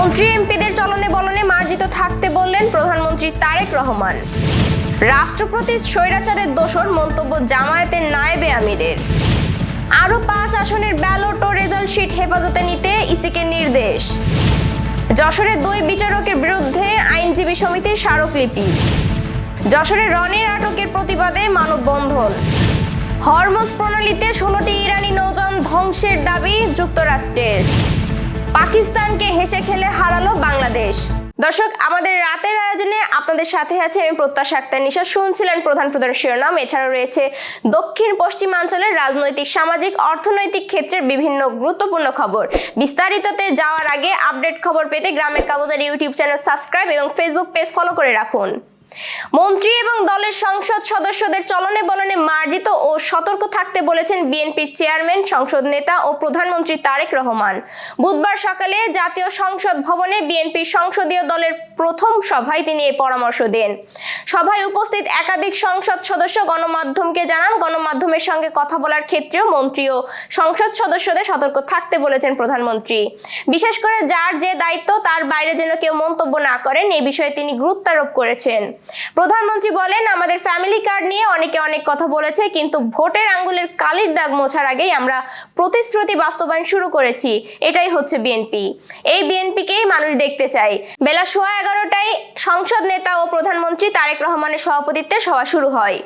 মন্ত্রী এমপিদের চলনে বলনে মার্জিত থাকতে বললেন প্রধানমন্ত্রী তারেক রহমান। রাষ্ট্রপতি স্বৈরাচারের দোসর মন্তব্য জামায়াতের নায়েবে আমিরের। আরও 5 আসনের ব্যালট ও রেজাল্ট শিট হেফাজতে নিতে ইসিকে নির্দেশ। যশোরে 2 বিচারকের বিরুদ্ধে আইনজীবী সমিতির স্মারকলিপি। যশোরে রনির আটকের প্রতিবাদে মানববন্ধন। হরমুজ প্রণালীতে 16টি ইরানি নৌযান ধ্বংসের দাবি যুক্তরাষ্ট্রের। পাকিস্তানকে হেসে খেলে হারালো বাংলাদেশ। দর্শক, আমাদের রাতের আয়োজনে আপনাদের সাথে আছে আমি প্রত্যাশা আক্তার নিশা। শুনছিলেন প্রধান শিরোনাম। এছাড়াও রয়েছে দক্ষিণ পশ্চিমাঞ্চলের রাজনৈতিক, সামাজিক, অর্থনৈতিক ক্ষেত্রের বিভিন্ন গুরুত্বপূর্ণ খবর। বিস্তারিততে যাওয়ার আগে আপডেট খবর পেতে গ্রামের কাগজের ইউটিউব চ্যানেল সাবস্ক্রাইব এবং ফেসবুক পেজ ফলো করে রাখুন। মন্ত্রী এবং দলের সংসদ সদস্যদের চলনে বলনে মার্জিত ও সতর্ক থাকতে বলেছেন বিএনপির চেয়ারম্যান, সংসদ নেতা ও প্রধানমন্ত্রী তারেক রহমান। বুধবার সকালে জাতীয় সংসদ ভবনে বিএনপির সংসদীয় দলের প্রথম সভায় তিনি এই পরামর্শ দেন। সভায় উপস্থিত একাধিক সংসদ সদস্য গণমাধ্যমকে জানান, গণমাধ্যমের সঙ্গে কথা বলার ক্ষেত্রেও মন্ত্রী ও সংসদ সদস্যদের সতর্ক থাকতে বলেছেন প্রধানমন্ত্রী। বিশেষ করে যার যে দায়িত্ব তার বাইরে যেন কেউ মন্তব্য না করেন, এই বিষয়ে তিনি গুরুত্বারোপ করেছেন। প্রধানমন্ত্রী বলেন, আমাদের ফ্যামিলি কার্ড নিয়ে অনেকে অনেক কথা বলেছে, কিন্তু ভোটের আঙ্গুলের কালির দাগ মোছার আগেই আমরা প্রতিশ্রুতি বাস্তবায়ন শুরু করেছি। এটাই হচ্ছে বিএনপি। এই বিএনপিকেই মানুষ দেখতে চায়। বেলা 11:15টায় সংসদ নেতা ও প্রধানমন্ত্রী তারেক রহমানের সভাপতিত্বে সভা শুরু হয়।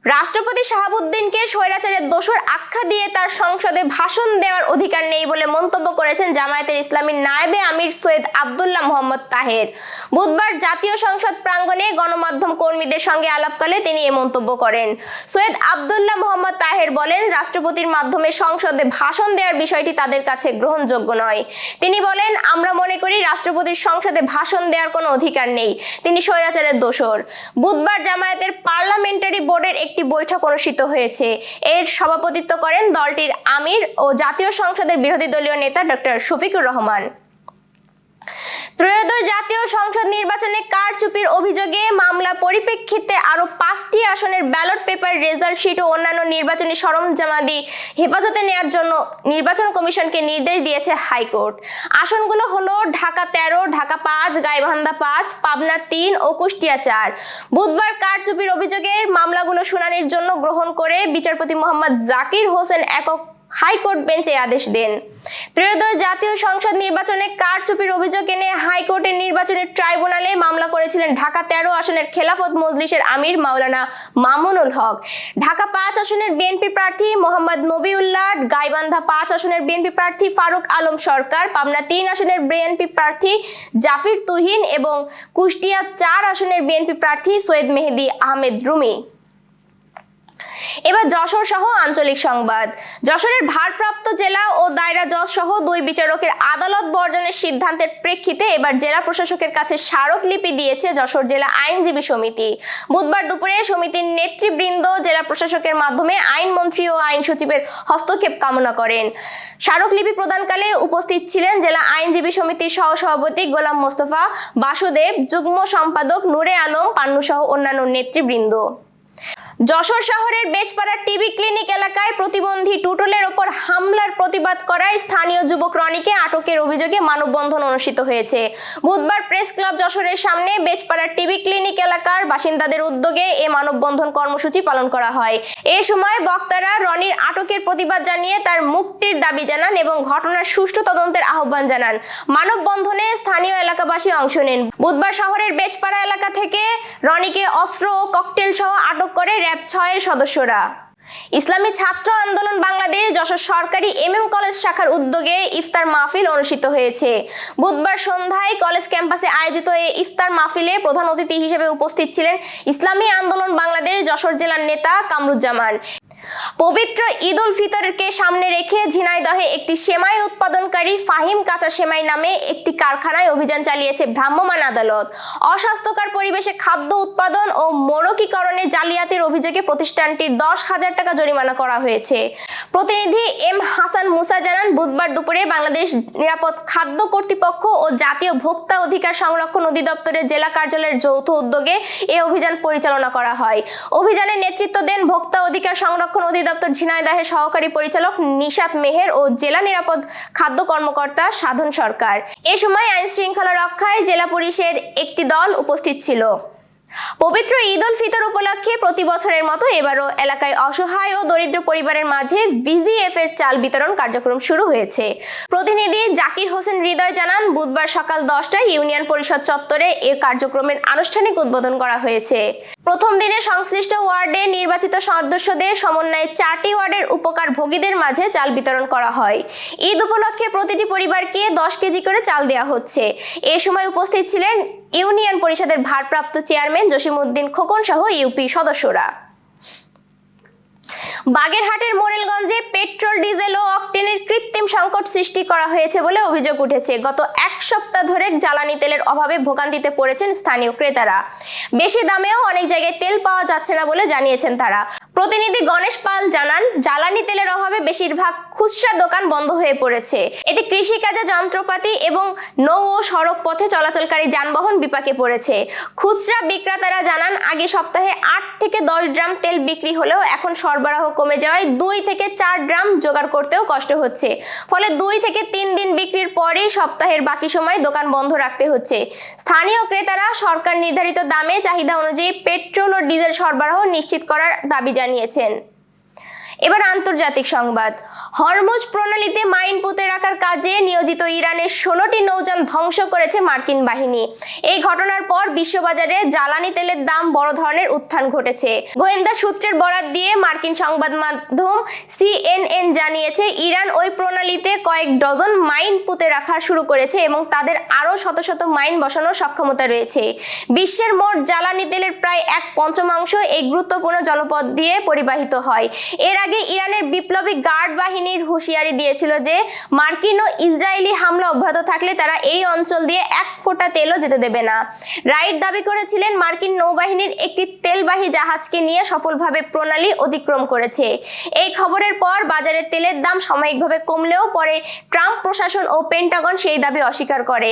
রাষ্ট্রপতি শাহাবুদ্দিনকে স্বৈরাচারের দোসর আখ্যা দিয়ে তার সংসদে ভাষণ দেওয়ার অধিকার নেই বলে মন্তব্য করেছেন জামায়াতের ইসলামীর নায়েবে আমির সৈয়দ আব্দুল্লাহ মোহাম্মদ তাহের। বুধবার জাতীয় সংসদ প্রাঙ্গণে গণমাধ্যম কর্মীদের সঙ্গে আলাপকালে তিনি এই মন্তব্য করেন। সৈয়দ আব্দুল্লাহ মোহাম্মদ তাহের বলেন, রাষ্ট্রপতির মাধ্যমে সংসদে ভাষণ দেওয়ার বিষয়টি তাদের কাছে গ্রহণযোগ্য নয়। তিনি বলেন, আমরা মনে করি রাষ্ট্রপতির সংসদে ভাষণ দেওয়ার কোনো অধিকার নেই। তিনি স্বৈরাচারের দোসর। বুধবার জামায়াতের পার্লামেন্টারি বোর্ডের একটি বৈঠক অনুষ্ঠিত হয়েছে। এর সভাপতিত্ব করেন দলটির আমির ও জাতীয় সংসদের বিরোধী দলীয় নেতা ডক্টর শফিকুর রহমান। ত্রয়োদশ জাতীয় সংসদ নির্বাচনে কারচুপির অভিযোগে মামলা পরিপ্রেক্ষিতে আরও 5টি আসনের ব্যালট পেপার, রেজাল্ট শিট ও অন্যান্য নির্বাচনী সরঞ্জামাদি হেফাজতে নেওয়ার জন্য নির্বাচন কমিশনকে নির্দেশ দিয়েছে হাইকোর্ট। আসনগুলো হলো ঢাকা 13, ঢাকা 5, গাইবান্ধা 5, পাবনা 3 ও কুষ্টিয়া 4। বুধবার কারচুপির অভিযোগের মামলাগুলো শুনানির জন্য গ্রহণ করে বিচারপতি মোহাম্মদ জাকির হোসেন একক হাইকোর্ট বেঞ্চে আদেশ দেন। ত্রয়োদশ জাতীয় সংসদ নির্বাচনে কারচুপির অভিযোগ এনে হাইকোর্টের নির্বাচনী ট্রাইব্যুনালে মামলা করেছিলেন ঢাকা 13 আসনের খেলাফত মজলিসের আমির মাওলানা মামুনুল হক, ঢাকা 5 আসনের বিএনপি প্রার্থী মোহাম্মদ নবিউল্লাহ, গাইবান্ধা 5 আসনের বিএনপি প্রার্থী ফারুক আলম সরকার, পাবনা 3 আসনের বিএনপি প্রার্থী জাফির তুহিন এবং কুষ্টিয়া 4 আসনের বিএনপি প্রার্থী সৈয়দ মেহেদী আহমেদ রুমি। এবার যশোর সহ আঞ্চলিক সংবাদ। যশোরের ভারপ্রাপ্ত জেলা ও দায়রা জজ সহ 2 বিচারকের আদালত বর্জনের সিদ্ধান্তের প্রেক্ষিতে এবার জেলা প্রশাসকের কাছে স্মারকলিপি দিয়েছে যশোর জেলা আইনজীবী সমিতি। বুধবার দুপুরে সমিতির নেতৃবৃন্দ জেলা প্রশাসকের মাধ্যমে আইনমন্ত্রী ও আইন সচিবের হস্তক্ষেপ কামনা করেন। স্মারকলিপি প্রদানকালে উপস্থিত ছিলেন জেলা আইনজীবী সমিতির সহসভাপতি গোলাম মোস্তফা বাসুদেব, যুগ্ম সম্পাদক নূরে আলম পান্নু সহ অন্যান্য নেতৃবৃন্দ। যশোর শহরের বেজপাড়া টিবি ক্লিনিক এলাকায় প্রতিবন্ধী টুটুলের ওপর হামলার প্রতিবাদ করায় স্থানীয় যুবক রনিকে আটকের অভিযোগে মানববন্ধন অনুষ্ঠিত হয়েছে। বুধবার প্রেস ক্লাব যশোরের সামনে বেজপাড়া টিবি ক্লিনিক এলাকার বাসিন্দাদের উদ্যোগে এ মানববন্ধন কর্মসূচি পালন করা হয়। এ সময় বক্তারা রনির আটকের প্রতিবাদ জানিয়ে তার মুক্তির দাবি জানান এবং ঘটনার সুষ্ঠু তদন্তের আহ্বান জানান। মানববন্ধনে স্থানীয় এলাকাবাসী অংশ নেন। বুধবার শহরের বেজপাড়া এলাকা থেকে রনিকে অস্ত্র ও ককটেল সহ আটক করে র‍্যাব 6 এর সদস্যরা। ইসলামী ছাত্র আন্দোলন বাংলাদেশ যশোর সরকারি এমএম কলেজ শাখার উদ্যোগে ইফতার মাহফিল অনুষ্ঠিত হয়েছে। বুধবার সন্ধ্যায় কলেজ ক্যাম্পাসে আয়োজিত এই ইফতার মাহফিলে প্রধান অতিথি হিসেবে উপস্থিত ছিলেন ইসলামী আন্দোলন বাংলাদেশ যশোর জেলার নেতা কামরুজ্জামান। পবিত্র ঈদ উল ফিতরকে সামনে রেখে ঝিনাইদহে একটি সেমাই উৎপাদনকারী ফাহিম কাঁচা সেমাই নামে একটি কারখানায় অভিযান চালিয়েছে ভ্রাম্যমাণ আদালত। অস্বাস্থ্যকর পরিবেশে খাদ্য উৎপাদন ও মোড়কীকরণে জালিয়াতির অভিযোগে প্রতিষ্ঠানটির 10,000 টাকা জরিমানা করা হয়েছে। প্রতিনিধি এম হাসান মুসা জানান, বুধবার দুপুরে বাংলাদেশ নিরাপদ খাদ্য কর্তৃপক্ষ ও জাতীয় ভোক্তা অধিকার সংরক্ষণ অধিদপ্তরের জেলা কার্যালয়ের যৌথ উদ্যোগে এই অভিযান পরিচালনা করা হয়। অভিযানে নেতৃত্ব দেন ভোক্তা অধিকার সংরক্ষণ সংরক্ষণ অধিদপ্তর ঝিনাইদহের সহকারী পরিচালক নিশাত মেহের ও জেলা নিরাপদ খাদ্য কর্মকর্তা সাধন সরকার। এ সময় আইন শৃঙ্খলা রক্ষায় জেলা পুলিশের একটি দল উপস্থিত ছিল। পবিত্র ঈদ উল ফিতর উপলক্ষে প্রতি বছরের মতো এবারও এলাকায় অসহায় ও দরিদ্র পরিবারের মাঝে ভিজিএফ এর চাল বিতরণ কার্যক্রম শুরু হয়েছে। প্রতিনিধি জাকির হোসেন হৃদয় জানান, বুধবার সকাল 10টায় ইউনিয়ন পরিষদ চত্বরে এ কার্যক্রমের আনুষ্ঠানিক উদ্বোধন করা হয়েছে। প্রথম দিনে সংশ্লিষ্ট ওয়ার্ডে নির্বাচিত সদস্যদের সমন্বয়ে 4টি ওয়ার্ডের উপকার ভোগীদের মাঝে চাল বিতরণ করা হয়। ঈদ উপলক্ষে প্রতিটি পরিবারকে 10 কেজি করে চাল দেওয়া হচ্ছে। এ সময় উপস্থিত ছিলেন ইউনিয়ন পরিষদের ভারপ্রাপ্ত চেয়ারম্যান জসিমউদ্দিন খোকন সহ ইউপি সদস্যরা। বাগেরহাটের মোরেলগঞ্জে পেট্রোল, ডিজেল ও অকটেনের কৃত্রিম সংকট সৃষ্টি করা হয়েছে বলে অভিযোগ উঠেছে। গত এক সপ্তাহ ধরে জ্বালানি তেলের অভাবে ভোগান্তিতে পড়েছেন স্থানীয় ক্রেতারা। বেশি দামেও অনেক জায়গায় তেল পাওয়া যাচ্ছে না বলে জানিয়েছেন তারা। প্রতিনিধি গণেশ পাল জানান, জ্বালানি তেলের অভাবে বেশিরভাগ খুচরা দোকান বন্ধ হয়ে পড়েছে। এতে কৃষিকাজে যন্ত্রপাতি এবং নৌ ও সড়ক পথে চলাচলকারী যানবাহন বিপাকে পড়েছে। খুচরা বিক্রেতারা জানান, আগে সপ্তাহে 8 থেকে 10 ড্রাম তেল বিক্রি হলেও এখন সরবরাহ কমে যাওয়ায় 2 থেকে 4 ড্রাম জোগাড় করতেও কষ্ট হচ্ছে। ফলে 2 থেকে 3 দিন বিক্রির পরেই সপ্তাহের বাকি সময় দোকান বন্ধ রাখতে হচ্ছে। স্থানীয় ক্রেতারা সরকার নির্ধারিত দামে চাহিদা অনুযায়ী পেট্রোল ও ডিজেল সরবরাহ নিশ্চিত করার দাবি জানিয়েছেন। এবার আন্তর্জাতিক সংবাদ। হরমুজ প্রণালীতে মাইন পুঁতে রাখার কাজে নিয়োজিত ইরানের 16টি নৌযান ধ্বংস করেছে মার্কিন বাহিনী। এই ঘটনার পর বিশ্ববাজারে জ্বালানি তেলের দাম বড় ধরনের উত্থান ঘটেছে। গোয়েন্দা সূত্রের বরাত দিয়ে মার্কিন সংবাদ মাধ্যম CNN জানিয়েছে, ইরান ওই প্রণালীতে কয়েক ডজন মাইন পুঁতে রাখা শুরু করেছে এবং তাদের আরও শত শত মাইন বসানোর সক্ষমতা রয়েছে। বিশ্বের মোট জ্বালানি তেলের প্রায় 1/5 এই গুরুত্বপূর্ণ জলপথ দিয়ে পরিবাহিত হয়। এর আগে ইরানের বিপ্লবী গার্ড বাহিনীর হুঁশিয়ারি দিয়েছিল যে মার্কিন ও ইসরায়েলি হামলা অব্যাহত থাকলে তারা এই অঞ্চল দিয়ে এক ফোঁটা তেলও যেতে দেবে না। রাইট দাবি করেছিলেন, মার্কিন নৌবাহিনীর একটি তেলবাহী জাহাজকে নিয়ে সফলভাবে প্রণালী অতিক্রম করেছে। এই খবরের পর বাজারে তেলের দাম সাময়িকভাবে কমলেও পরে ট্রাম্প প্রশাসন ও পেন্টাগন সেই দাবি অস্বীকার করে।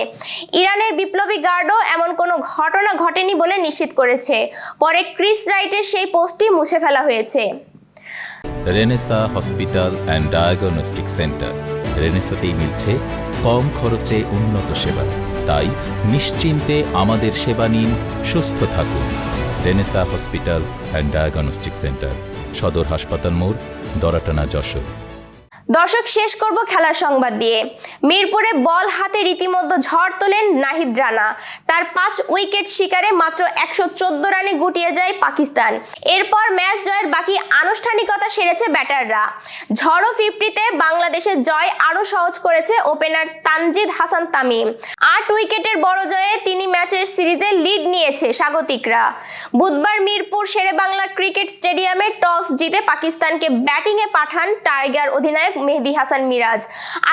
ইরানের বিপ্লবী গার্ডও এমন কোনো ঘটনা ঘটেনি বলে নিশ্চিত করেছে। পরে ক্রিস রাইটের সেই পোস্টটি মুছে ফেলা হয়েছে। Renaissance hospital and diagnostic centre. রেনেসাতেই মিলছে কম খরচে উন্নত সেবা। তাই নিশ্চিন্তে আমাদের সেবা নিন, সুস্থ থাকুন। Renaissance hospital and diagnostic centre, সদর হাসপাতাল মোড়, দরাটানা, যশোর। দর্শক, শেষ করব খেলার সংবাদ দিয়ে। মিরপুরে বল হাতে রীতিমতো ঝড় তোলেন নাহিদ রানা। তার 5 উইকেট শিকারে মাত্র 114 রানে গুটিয়ে যায় পাকিস্তান। এরপর ম্যাচ জয়ের বাকি আনুষ্ঠানিকতা সেরেছে ব্যাটাররা। ঝড়ো 50-তে বাংলাদেশের জয় আরও সহজ করেছে ওপেনার তানজিদ হাসান তামিম। 8 উইকেটের বড় জয়ে তিনি ম্যাচের সিরিজে লিড নিয়েছে স্বাগতিকরা। বুধবার মিরপুর শেরেবাংলা ক্রিকেট স্টেডিয়ামে টস জিতে পাকিস্তানকে ব্যাটিংয়ে পাঠান টাইগার অধিনায়ক মেহেদী হাসান মিরাজ।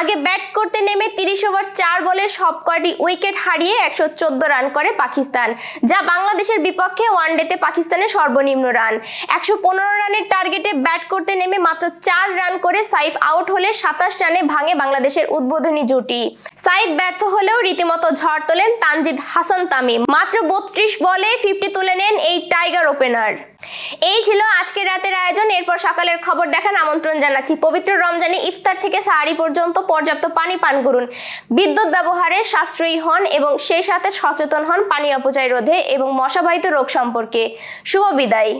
আগে ব্যাট করতে নেমে 30 ওভার 4 বলে সবকটি উইকেট হারিয়ে 114 রান করে পাকিস্তান, যা বাংলাদেশের বিপক্ষে ওয়ানডেতে পাকিস্তানের সর্বনিম্ন রান। 115 রানের টার্গেটে ব্যাট করতে নেমে মাত্র 4 রান করে সাইফ আউট হলে 27 রানে ভাঙে বাংলাদেশের উদ্বোধনী জুটি। সাইফ ব্যর্থ হলেও রীতিমতো ঝড় তোলেন তানজিদ হাসান তামিম। মাত্র 32 বলে 50 তুলে নেন এই টাইগার ওপেনার। এই ছিল আজকের রাতের আয়োজন। এরপর সকালের খবর দেখার আমন্ত্রণ জানাচ্ছি। পবিত্র রমজানে ইফতার থেকে সাহারি পর্যন্ত পর্যাপ্ত পানি পান করুন, বিদ্যুৎ ব্যবহারে সাশ্রয়ী হন এবং সেই সাথে সচেতন হন পানি অপচয় রোধে এবং মশাবাহিত রোগ সম্পর্কে। শুভ বিদায়।